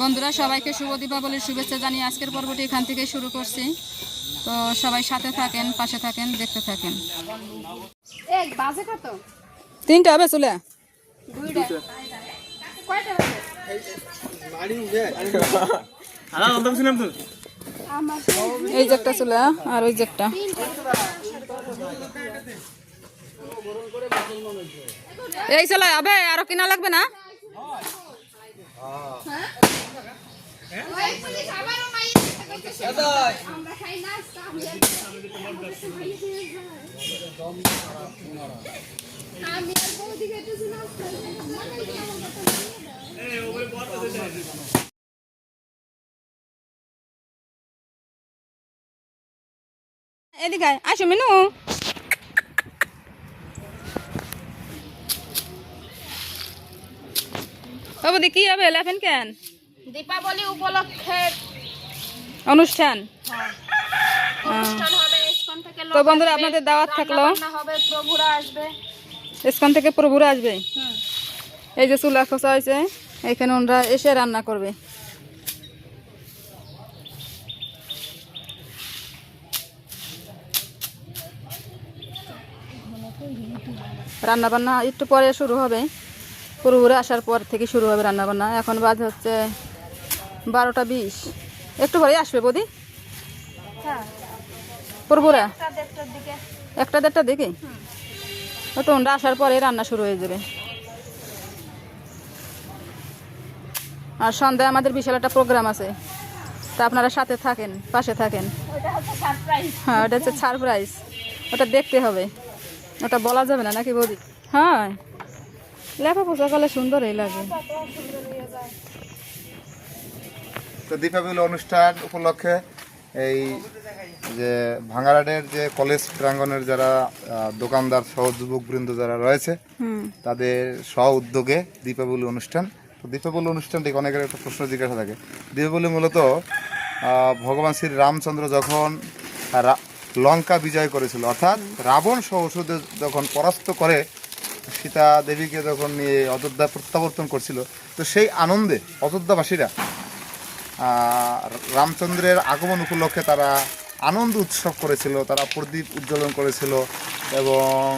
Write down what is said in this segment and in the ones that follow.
বন্ধুরা সবাইকে শুভ দীপাবলির শুভেচ্ছা জানিয়ে আজকের পর্বটি এখান থেকে শুরু করছি। তো সবাই সাথে থাকেন, পাশে থাকেন, দেখতে থাকেন। তিনটা হবে চুলে এই যে একটা চুলে আর ওই যে একটা। এই চলে হবে, আরো কিনা লাগবে না? এদিকে আসো মিনু। বাবুদি কি হবে লেখেন কেন? দীপাবলি উপলক্ষে অনুষ্ঠান। অনুষ্ঠান হবে ইসকন থেকে। তো বন্ধুরা আপনাদের দাওয়াত থাকলো, হবে প্রভুরা আসবে, ইসকন থেকে প্রভুরা আসবে। এই যে চুলা খোঁচা হয়েছে, এখানে ওনারা এসে রান্না করবে। রান্না বান্না একটু পরে শুরু হবে, প্রভুরা আসার পর থেকে শুরু হবে রান্না বান্না। এখন বাজে হচ্ছে 12টা 20। একটু পরে আসবে বৌদি প্রভুরা, 1টা-1:30টার দিকে। তো ওনারা আসার পরে রান্না শুরু হয়ে যাবে। আর সন্ধ্যায় আমাদের বিশাল একটা প্রোগ্রাম আছে, তা আপনারা সাথে থাকেন, পাশে থাকেন। হ্যাঁ, ওটা হচ্ছে সারপ্রাইজ, ওটা দেখতে হবে, ওটা বলা যাবে না নাকি বৌদি? হ্যাঁ, লেখা পোশাক হলে সুন্দরই লাগে। তো দীপাবলি অনুষ্ঠান উপলক্ষে এই যে ভাঙাড়াটের যে কলেজ প্রাঙ্গণের যারা দোকানদার সহ যুবকবৃন্দ যারা রয়েছে তাদের স্ব উদ্যোগে দীপাবলি অনুষ্ঠান। তো দীপাবলি অনুষ্ঠানটি অনেকের একটা প্রশ্ন জিজ্ঞাসা থাকে। দীপাবলি মূলত ভগবান শ্রী রামচন্দ্র যখন লঙ্কা বিজয় করেছিল, অর্থাৎ রাবণ সহ অসুরদের যখন পরাস্ত করে সীতা দেবীকে যখন নিয়ে অযোধ্যা প্রত্যাবর্তন করছিল, তো সেই আনন্দে অযোধ্যাবাসীরা রামচন্দ্রের আগমন উপলক্ষে তারা আনন্দ উৎসব করেছিল, তারা প্রদীপ উজ্জ্বলন করেছিল এবং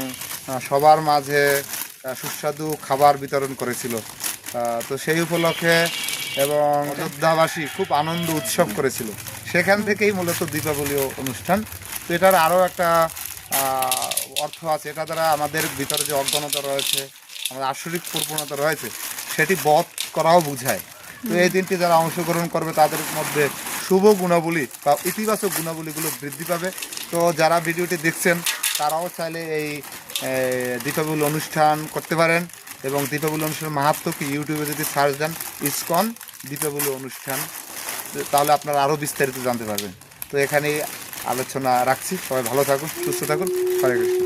সবার মাঝে সুস্বাদু খাবার বিতরণ করেছিল। তো সেই উপলক্ষে এবং অযোধ্যাবাসী খুব আনন্দ উৎসব করেছিল। সেখান থেকেই মূলত দীপাবলি অনুষ্ঠান। তো এটার আরও একটা অর্থ আছে, এটা দ্বারা আমাদের ভিতরে যে অজ্ঞানতা রয়েছে, আমাদের আসরিক প্রবণতা রয়েছে, সেটি বধ করাও বোঝায়। তো এই দিনটি যারা অংশগ্রহণ করবে তাদের মধ্যে শুভ গুণাবলী বা ইতিবাচক গুণাবলীগুলো বৃদ্ধি পাবে। তো যারা ভিডিওটি দেখছেন তারাও চাইলে এই দীপাবলি অনুষ্ঠান করতে পারেন এবং দীপাবলি অনুষ্ঠানের মাহাত্ম্য কি ইউটিউবে যদি সার্চ দেন ইসকন দীপাবলি অনুষ্ঠান, তাহলে আপনারা আরও বিস্তারিত জানতে পারবেন। তো এখানেই আলোচনা রাখছি। সবাই ভালো থাকুন, সুস্থ থাকুন। হরে কৃষ্ণ।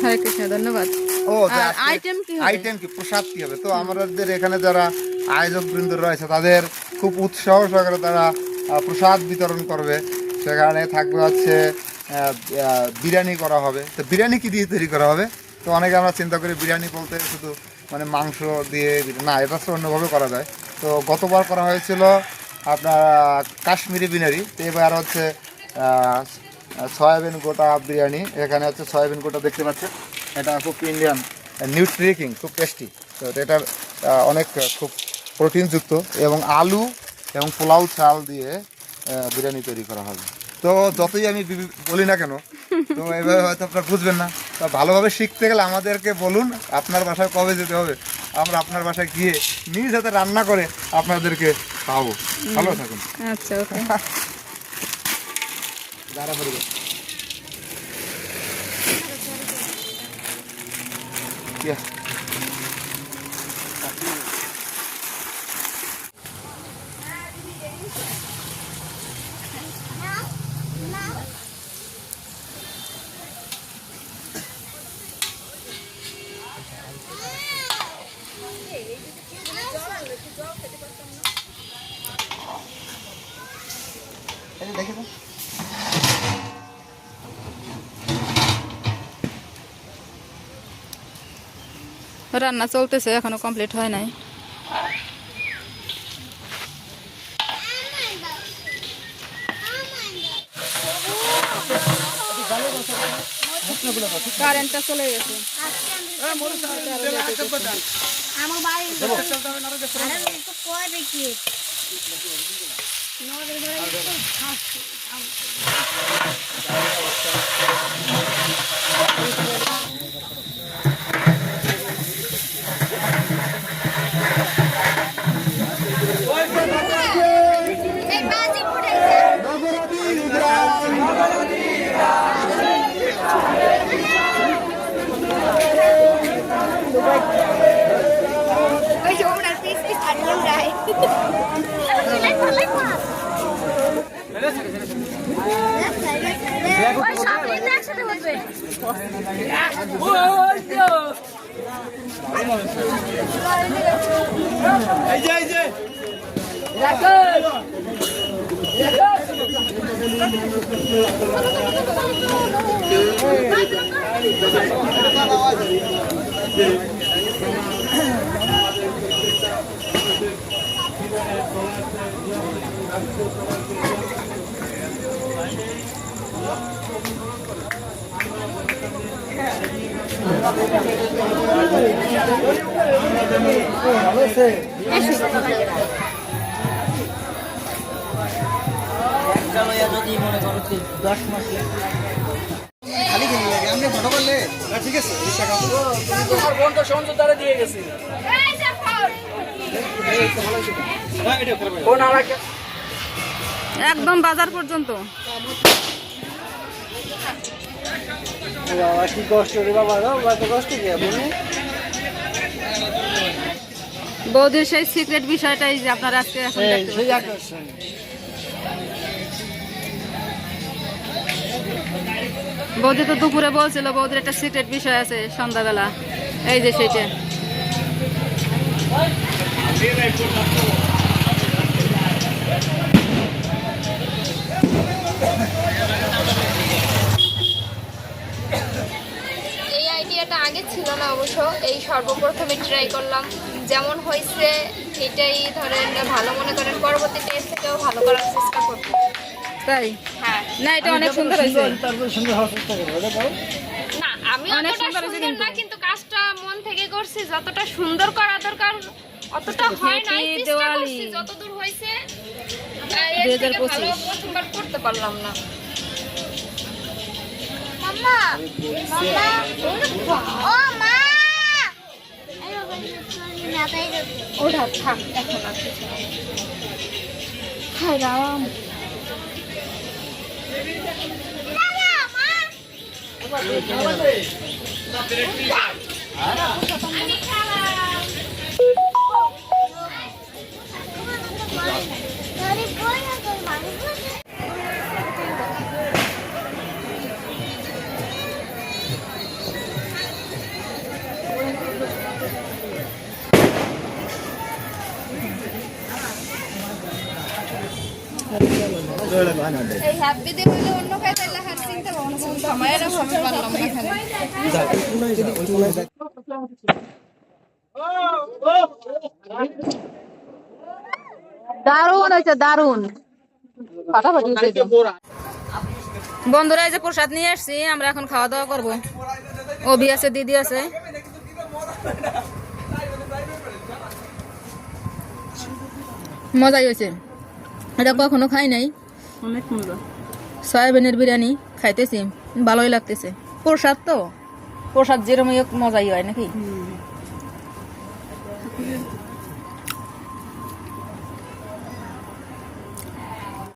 হরে কৃষ্ণ, ধন্যবাদ। ও আইটেম কি প্রসাদ কি হবে? তো আমাদের এখানে যারা আয়োজক বৃন্দ রয়েছে তাদের খুব উৎসাহ সহকারে তারা প্রসাদ বিতরণ করবে। সেখানে থাকবে হচ্ছে বিরিয়ানি করা হবে। তো বিরিয়ানি কি দিয়ে তৈরি করা হবে? তো অনেকে আমরা চিন্তা করি বিরিয়ানি বলতে শুধু মানে মাংস দিয়ে, না, এটা তো অন্যভাবে করা যায়। তো গতবার করা হয়েছিল আপনার কাশ্মীরি বিরিয়ানি। তো এবার হচ্ছে সয়াবিন গোটা বিরিয়ানি। এখানে হচ্ছে সয়াবিন গোটা দেখতে পাচ্ছেন, এটা খুব ইন্ডিয়ান নিউট্রিকিং, খুব টেস্টি। তো এটার অনেক খুব প্রোটিনযুক্ত এবং আলু এবং পোলাও চাল দিয়ে বিরিয়ানি তৈরি করা হবে। তো যতই আমি বলি না কেন, তো এভাবে হয়তো আপনারা বুঝবেন না। তো ভালোভাবে শিখতে গেলে আমাদেরকে বলুন আপনার বাসায় কবে যেতে হবে, আমরা আপনার বাসায় গিয়ে নিজ হাতে রান্না করে আপনাদেরকে খাওয়াবো। ভালো থাকুন। আচ্ছা, ওকে। যারা পড়বে দেখে তো রান্না চলতেছে, এখনো কমপ্লিট হয় নাই। কারেন্টটা চলে গেছে। আমার বাড়ি তো কয় দেখি একদম বাজার পর্যন্ত। বৌদির সেই সিক্রেট বিষয়টাই যে আপনারা আজকে এখন দেখতে পাচ্ছেন। বৌদি তো দুপুরে বলছিল বৌদির একটা সিক্রেট বিষয় আছে সন্ধ্যাবেলা, এই যে সেটা। এই আইডিয়াটা আগে ছিল না অবশ্য, এই সর্বপ্রথমে ট্রাই করলাম। যেমন হয়েছে এটাই ধরেন ভালো মনে করেন, পরবর্তীতে এর থেকেও ভালো করার চেষ্টা করব। তাই হ্যাঁ, না, এটা অনেক সুন্দর হয়েছে। না আমি অনেক অতটা সুন্দর হয়েছে সুন্দর না, কিন্তু কাজটা মন থেকে করছি। যতটা সুন্দর করা দরকার অতটা হয় না, Happy চেষ্টা Diwali। করছি যতদূর হয়েছে। এর থেকে ভালো 2025 প্রথমবার করতে পারলাম না। মাম্মা মাম্মা ও মা ওটা থাক এখন আর কিছু না। হায় রাম, এই হ্যাপি ডে হইলে অন্য কাজ তাইলে হার চিন্তা ভাবনা করতে আমায় এরা সবাই পারলাম না এখানে। দারুণ হয়েছে, দারুণ। বন্ধুরা, এই যে প্রসাদ নিয়ে আসছি, আমরা এখন খাওয়া দাওয়া করবো। অভি আছে, দিদি আছে। মজাই হয়েছে, এটা কখনো খাই নাই। অনেক সুন্দর সয়াবিনের বিরিয়ানি খাইতেছি, ভালোই লাগতেছে। প্রসাদ তো, প্রসাদ যেরকম মজাই হয় নাকি।